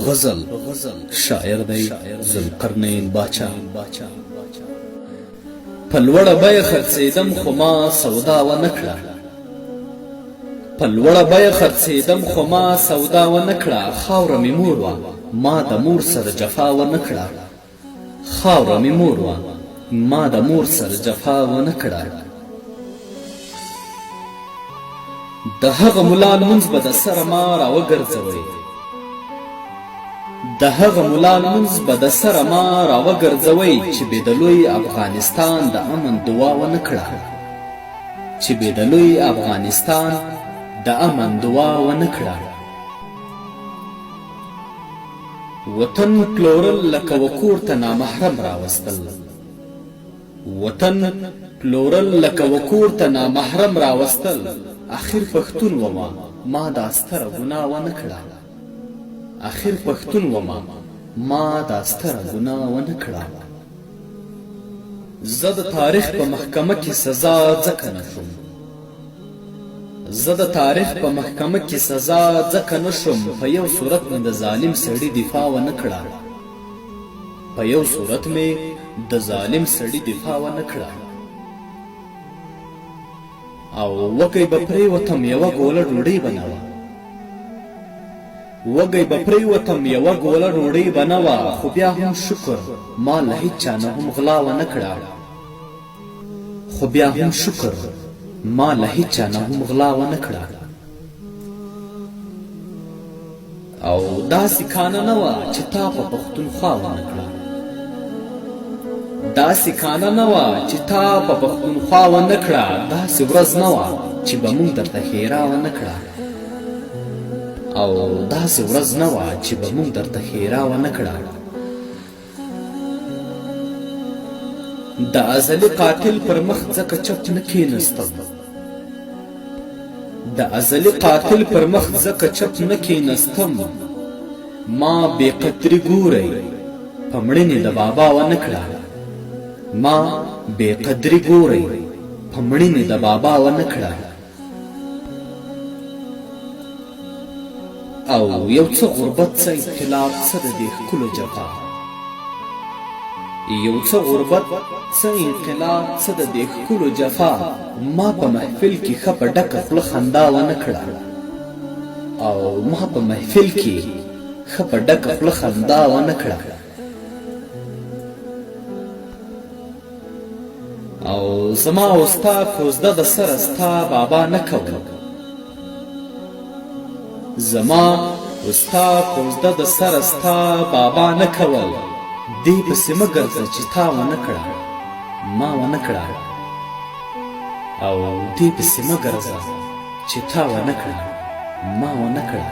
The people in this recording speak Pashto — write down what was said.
غزل شاعر دی ذوالقرنین باچا. په لوړه بیه خرڅېدم خو ما سودا ونه کړه، په لوړه بیه خرڅېدم خو ما سودا ونه کړه. خاوره مې مور وه ما د مور سره جفا ونه کړه، خاوره مې مور وه ما د مور سره جفا ونه کړه. د هغه ملا لمونځ به د سره ما راوګرځوئ، د هغه ملا لمونځ به د سره ما راوګرځوئ، چې بې د لوی افغانستان د امن دعا ونه کړه، چې بې د لوی افغانستان د امن دعا ونه کړه. وطن پلورل لکه وکور ته نامحرم راوستل، وطن پلورل لکه وکور ته نامحرم راوستل. اخر پښتون وما ما دا ستره ګناه ونه کړه، اخر پښتون وما ما دا ستره ګناه ونه کړه. زه د تاریخ په محکمه کې سزا ځکه نه شوم، زه د تاریخ په محکمه کې سزا ځکه نه شوم. په یو صورت مې د ظالم سړي دفاع ونه کړه، په یو صورت مې د ظالم سړي دفاع ونه کړه. او وږی به پرېوتم یوه ګوله ډوډۍ به نه وه، وږی به پرېوتم یوه ګوله ډوډۍ به نه وه. خو بیا هم شکر ما له هیچا نه هم غلا ونه کړه، خو بیا هم شکر ما له هیچا نه هم غلا ونه کړه. او داسې کانه نه وه چې تا په پښتونخوا ونه کړه، داسې کانه نه وه چې تا په پښتونخوا ونه کړه. داسې ورځ نه وه چې به موږ درته ښېرا ونه کړه، او داسې ورځ نه وه چې به موږ درته ښېرا ونه کړه. د ازلي قاتل پر مخ ځکه چپ نه کېنستم، د ازلي قاتل پر مخ ځکه چپ نه کېنستم. ما بې قدري ګورئ په مړینې د بابا ونه کړه، ما بې قدري ګورئ په مړینې د بابا ونه کړه. او یو څه غربت څه انقلاب څه د دې ښکلو جفا، یو څه غربت څه انقلاب څه د دې ښکلو جفا. ما په محفل کې ښه په ډکه خوله خندا ونه کړه، او ما په محفل کې ښه په ډکه خوله خندا ونه کړه. او زما او ستا کوزده د سره ستا بابا نه کول، زما او ستا کوزده د سره ستا بابا نه کول. دې پسې مه ګرځه چې تا ونه کړه ما ونه کړه، او دې پسې مه ګرځه چې تا ونه کړه ما ونه کړه.